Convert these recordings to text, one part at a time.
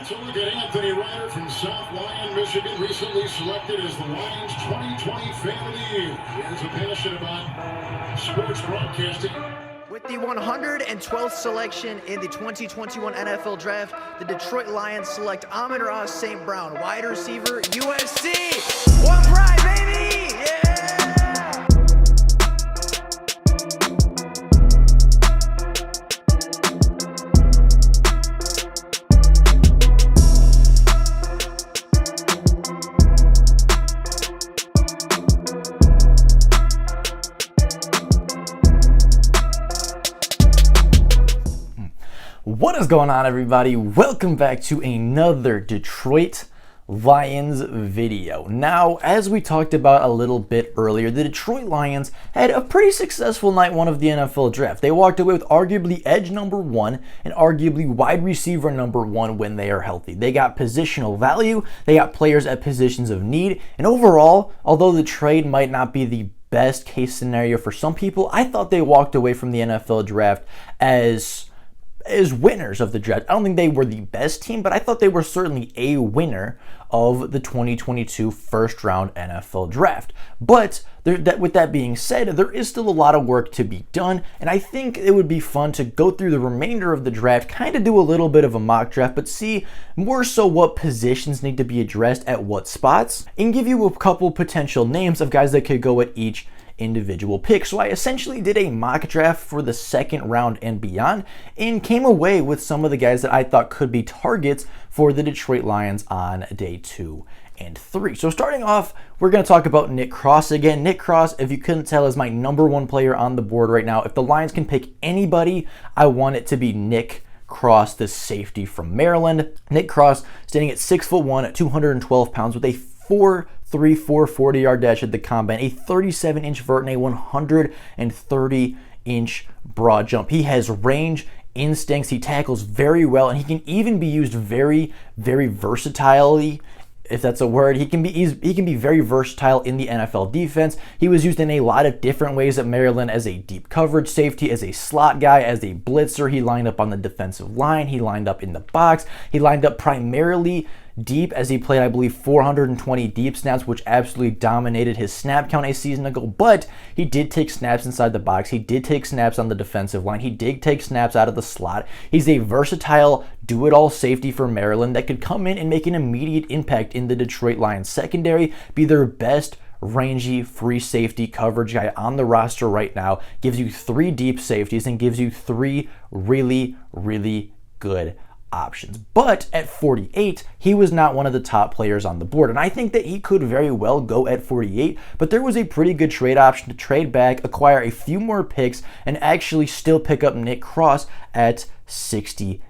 So look at Anthony Ryder from South Lyon, Michigan, recently selected as the Lions 2020 Fan of the Year. He has a passion about sports broadcasting. With the 112th selection in the 2021 NFL Draft, the Detroit Lions select Amon-Ra St. Brown, wide receiver, USC. One pride, baby! Yeah! What is going on, everybody? Welcome back to another Detroit Lions video. Now, as we talked about a little bit earlier, the Detroit Lions had a pretty successful night one of the NFL draft. They walked away with arguably edge number one and arguably wide receiver number one when they are healthy. They got positional value, they got players at positions of need, and overall, although the trade might not be the best case scenario for some people, I thought they walked away from the NFL draft as winners of the draft. I don't think they were the best team, but I thought they were certainly a winner of the 2022 first round NFL draft. But with that being said, there is still a lot of work to be done, and I think it would be fun to go through the remainder of the draft, kind of do a little bit of a mock draft, but see more so what positions need to be addressed at what spots, and give you a couple potential names of guys that could go at each individual pick. So I essentially did a mock draft for the second round and beyond and came away with some of the guys that I thought could be targets for the Detroit Lions on day 2 and 3. So starting off, we're going to talk about Nick Cross again. Nick Cross, if you couldn't tell, is my number one player on the board right now. If the Lions can pick anybody, I want it to be Nick Cross, the safety from Maryland. Nick Cross, standing at 6'1" at 212 pounds with a 4.34 40-yard dash at the combine, a 37-inch vert, and a 130-inch broad jump. He has range, instincts, he tackles very well, and he can even be used very, very versatilely, if that's a word. He can be very versatile in the NFL defense. He was used in a lot of different ways at Maryland as a deep coverage safety, as a slot guy, as a blitzer. He lined up on the defensive line. He lined up in the box. He lined up primarily deep, as he played, I believe, 420 deep snaps, which absolutely dominated his snap count a season ago. But he did take snaps inside the box. He did take snaps on the defensive line. He did take snaps out of the slot. He's a versatile, do-it-all safety for Maryland that could come in and make an immediate impact in the Detroit Lions secondary, be their best rangy free safety coverage guy on the roster right now, gives you 3 deep safeties and gives you 3 really, really good options. But at 48, he was not one of the top players on the board, and I think that he could very well go at 48, but there was a pretty good trade option to trade back, acquire a few more picks, and actually still pick up Nick Cross at 68.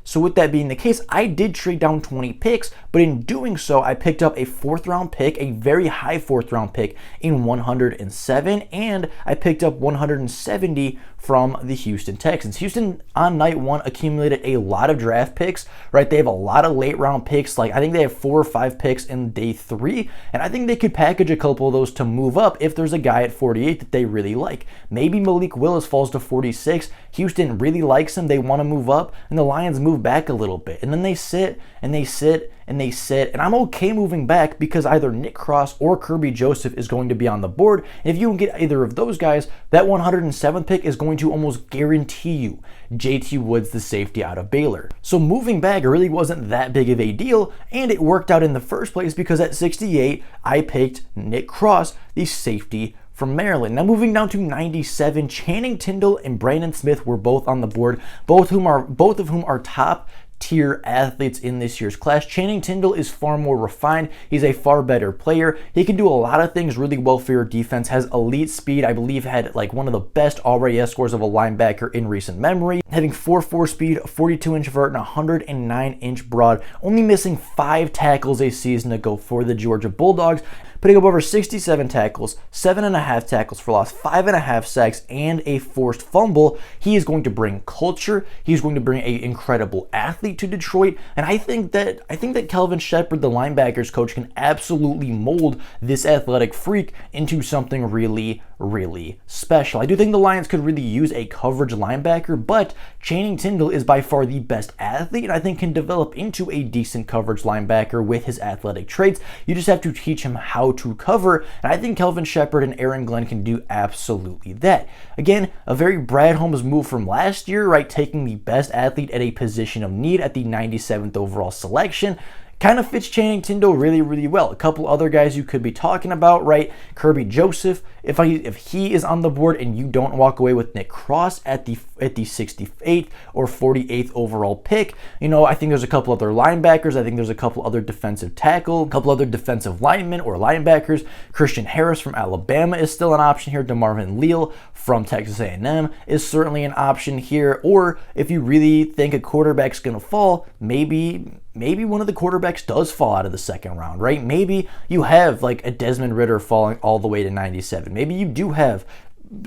So with that being the case, I did trade down 20 picks, but in doing so, I picked up a 4th round pick, a very high 4th round pick in 107, and I picked up 170 from the Houston Texans. Houston on night 1 accumulated a lot of draft picks, right? They have a lot of late round picks. Like, I think they have 4 or 5 picks in day 3, and I think they could package a couple of those to move up if there's a guy at 48 that they really like. Maybe Malik Willis falls to 46. Houston really likes him. They want to move up, and the Lions move back a little bit, and then they sit and they sit and they sit, and I'm okay moving back because either Nick Cross or Kirby Joseph is going to be on the board, and if you can get either of those guys, that 107th pick is going to almost guarantee you JT Woods, the safety out of Baylor. So moving back really wasn't that big of a deal, and it worked out in the first place because at 68, I picked Nick Cross, the safety from Maryland. Now moving down to 97, Channing Tindall and Brandon Smith were both on the board, both of whom are top tier athletes in this year's class. Channing Tindall is far more refined. He's a far better player. He can do a lot of things really well for your defense, has elite speed. I believe had like one of the best RAS scores of a linebacker in recent memory, having 4.4 speed, 42-inch vert, and 109-inch broad, only missing 5 tackles a season ago for the Georgia Bulldogs, putting up over 67 tackles, 7.5 tackles for loss, 5.5 sacks, and a forced fumble. He is going to bring culture. He's going to bring an incredible athlete to Detroit, and I think that Kelvin Shepard, the linebackers coach, can absolutely mold this athletic freak into something really, really special. I do think the Lions could really use a coverage linebacker, but Channing Tindall is by far the best athlete, and I think can develop into a decent coverage linebacker with his athletic traits. You just have to teach him how to cover, and I think Kelvin Sheppard and Aaron Glenn can do absolutely that. Again, a very Brad Holmes move from last year, right? Taking the best athlete at a position of need at the 97th overall selection. Kind of fits Channing Tindall really, really well. A couple other guys you could be talking about, right? Kirby Joseph, if he is on the board and you don't walk away with Nick Cross at the 68th or 48th overall pick, I think there's a couple other linebackers. I think there's a couple other defensive tackle, a couple other defensive linemen or linebackers. Christian Harris from Alabama is still an option here. DeMarvin Leal from Texas A&M is certainly an option here. Or if you really think a quarterback's going to fall, maybe one of the quarterbacks does fall out of the second round, right? Maybe you have like a Desmond Ridder falling all the way to 97. Maybe you do have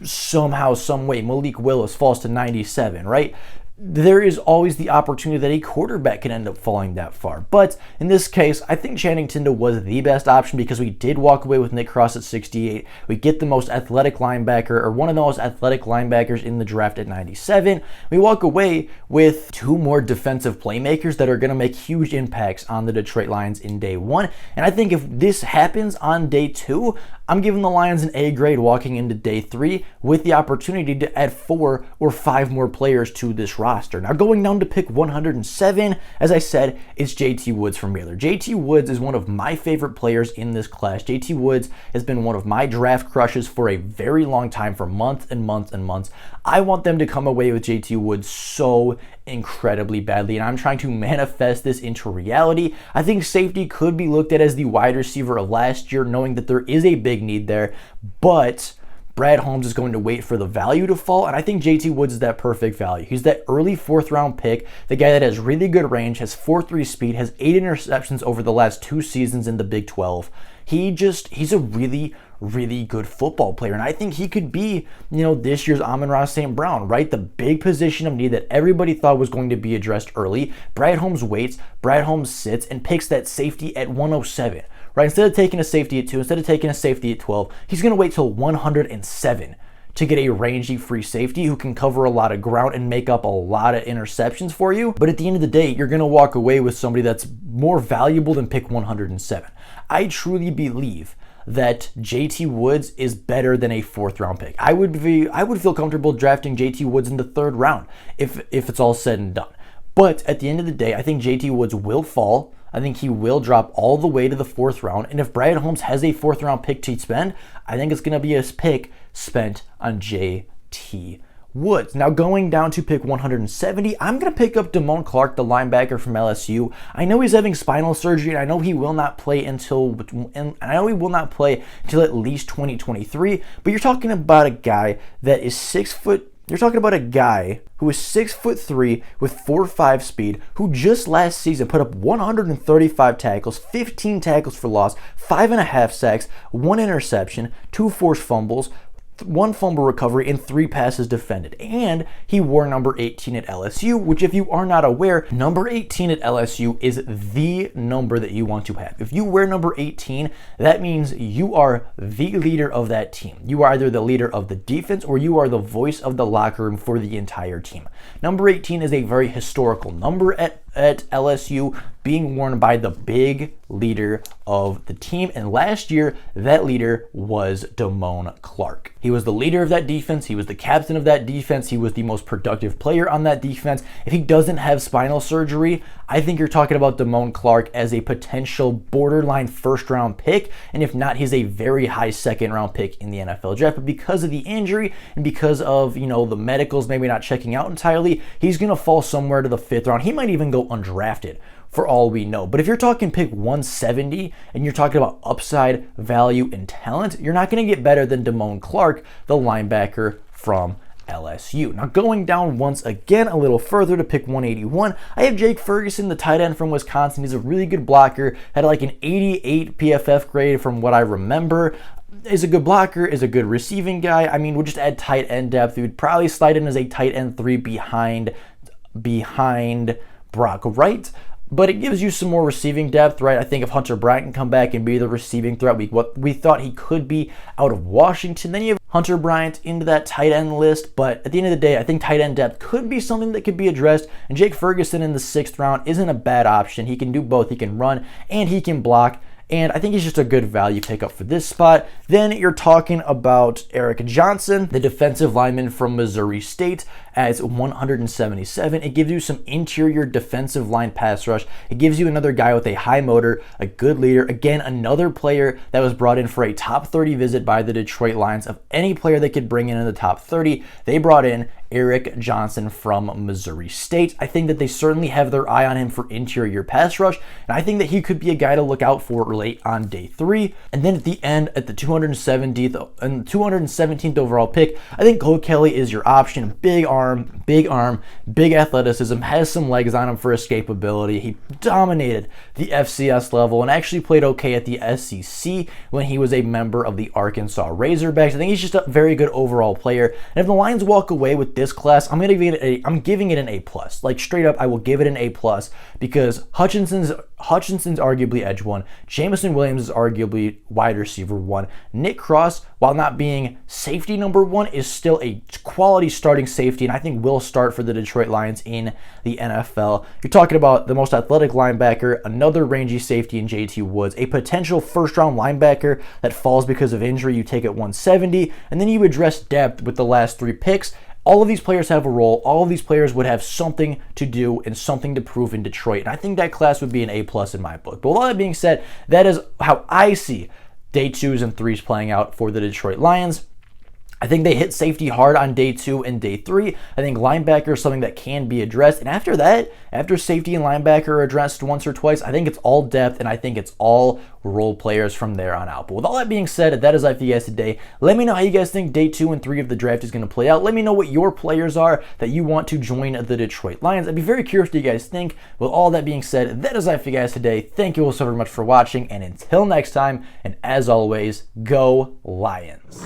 somehow, some way, Malik Willis falls to 97, right? There is always the opportunity that a quarterback can end up falling that far. But in this case, I think Channing Tindall was the best option because we did walk away with Nick Cross at 68. We get the most athletic linebacker, or one of the most athletic linebackers in the draft at 97. We walk away with two more defensive playmakers that are going to make huge impacts on the Detroit Lions in day one. And I think if this happens on day two, I'm giving the Lions an A grade walking into day three with the opportunity to add 4 or 5 more players to this roster. Now going down to pick 107, as I said, it's JT Woods from Baylor. JT Woods is one of my favorite players in this class. JT Woods has been one of my draft crushes for a very long time, for months and months and months. I want them to come away with JT Woods so incredibly badly, and I'm trying to manifest this into reality. I think safety could be looked at as the wide receiver of last year, knowing that there is a big need there, but Brad Holmes is going to wait for the value to fall, and I think JT Woods is that perfect value. He's that early 4th round pick, the guy that has really good range, has 4.3 speed, has 8 interceptions over the last 2 seasons in the Big 12. He's a really, really good football player, and I think he could be, this year's Amon-Ra St. Brown, right? The big position of need that everybody thought was going to be addressed early. Brad Holmes waits, Brad Holmes sits, and picks that safety at 107, right? Instead of taking a safety at 2, instead of taking a safety at 12, he's going to wait till 107 to get a rangy free safety who can cover a lot of ground and make up a lot of interceptions for you. But at the end of the day, you're going to walk away with somebody that's more valuable than pick 107. I truly believe that JT Woods is better than a 4th round pick. I would feel comfortable drafting JT Woods in the 3rd round if it's all said and done. But at the end of the day, I think JT Woods will fall. I think he will drop all the way to the 4th round. And if Brad Holmes has a 4th round pick to spend, I think it's going to be a pick spent on JT Woods. Now going down to pick 170, I'm going to pick up Damone Clark, the linebacker from LSU. I know he's having spinal surgery, and I know he will not play until at least 2023, but you're talking about a guy that is 6 foot. You're talking about a guy who is 6'3" with 4.5 speed, who just last season put up 135 tackles, 15 tackles for loss, 5.5 sacks, 1 interception, 2 forced fumbles, 1 fumble recovery, and 3 passes defended. And he wore number 18 at LSU, which, if you are not aware, number 18 at LSU is the number that you want to have. If you wear number 18, that means you are the leader of that team. You are either the leader of the defense or you are the voice of the locker room for the entire team. Number 18 is a very historical number at LSU, being worn by the big leader of the team. And last year, that leader was Damone Clark. He was the leader of that defense. He was the captain of that defense. He was the most productive player on that defense. If he doesn't have spinal surgery, I think you're talking about Damone Clark as a potential borderline 1st round pick. And if not, he's a very high 2nd round pick in the NFL draft. But because of the injury and because of, the medicals maybe not checking out entirely, he's going to fall somewhere to the 5th round. He might even go undrafted for all we know. But if you're talking pick 170 and you're talking about upside, value, and talent, you're not going to get better than Damone Clark, the linebacker from LSU. Now going down once again a little further to pick 181, I have Jake Ferguson, the tight end from Wisconsin. He's a really good blocker, had like an 88 PFF grade from what I remember. Is a good blocker, is a good receiving guy. I mean, we'll just add tight end depth. We would probably slide in as a tight end 3 behind Brock Wright. But it gives you some more receiving depth, right? I think if Hunter Bryant can come back and be the receiving threat, what we thought he could be out of Washington, then you have Hunter Bryant into that tight end list, but at the end of the day, I think tight end depth could be something that could be addressed, and Jake Ferguson in the 6th round isn't a bad option. He can do both. He can run and he can block. And I think he's just a good value pickup for this spot. Then you're talking about Eric Johnson, the defensive lineman from Missouri State, as 177. It gives you some interior defensive line pass rush. It gives you another guy with a high motor, a good leader. Again, another player that was brought in for a top 30 visit by the Detroit Lions. Of any player they could bring in the top 30, they brought in Eric Johnson from Missouri State. I think that they certainly have their eye on him for interior pass rush, and I think that he could be a guy to look out for late on day 3. And then at the end, at the 217th overall pick, I think Cole Kelly is your option. Big arm, big athleticism, has some legs on him for escapability. He dominated the FCS level and actually played okay at the SEC when he was a member of the Arkansas Razorbacks. I think he's just a very good overall player. And if the Lions walk away with this class, I'm giving it an A+. Like straight up, I will give it an A+, because Hutchinson's arguably edge 1. Jameson Williams is arguably wide receiver 1. Nick Cross, while not being safety number 1, is still a quality starting safety, and I think will start for the Detroit Lions in the NFL. You're talking about the most athletic linebacker, another rangy safety in JT Woods, a potential first-round linebacker that falls because of injury. You take at 170, and then you address depth with the last 3 picks. All of these players have a role. All of these players would have something to do and something to prove in Detroit. And I think that class would be an A+ in my book. But with all that being said, that is how I see day 2s and 3s playing out for the Detroit Lions. I think they hit safety hard on day 2 and day 3. I think linebacker is something that can be addressed. And after that, after safety and linebacker are addressed once or twice, I think it's all depth and I think it's all role players from there on out. But with all that being said, that is all for you guys today. Let me know how you guys think day 2 and 3 of the draft is going to play out. Let me know what your players are that you want to join the Detroit Lions. I'd be very curious what you guys think. With all that being said, that is all for you guys today. Thank you all so very much for watching. And until next time, and as always, go Lions.